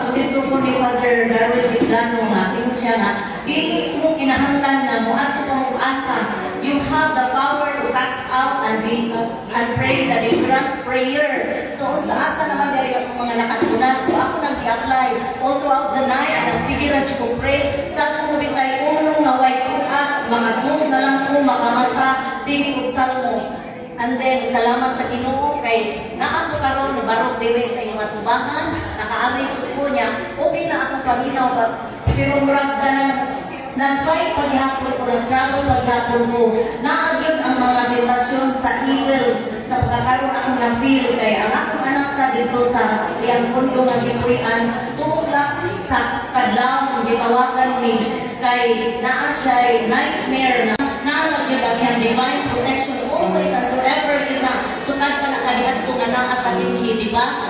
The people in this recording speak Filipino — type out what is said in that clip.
Dito po ni Father Darwin Kitlano nga, pinag siya nga, dili mo kinahanglan na mo ato pang asa. You have the power to cast out and pray the deliverance prayer. So, sa asa naman dahil akong mga nakatunag. So, ako nag-i-apply all throughout the night. Nagsige na ko pray. Sa kong nabitay uno, ngaway kukas, mga tug na lang po, makamata, sige kong salmo. And then, salamat sa Ginoo kay naa ko karon barok dire sa inyong atubangan, naka-arrange ko niya. Okay na akong paminaw pero murag nan fight paghapon ko, na struggle paghapon ko. Naagid ang mga tentasyon sa evil sa pagkakaroon akong na-feel kay ang akong anak sa dito sa iyang kondo nga gipuy-an tulak sa kadlaw gitawagan ni kay naa siya nightmare na nalagyan ang divine protection always and forever din na sukad pa na kadiadto nga naa taninhi, di ba?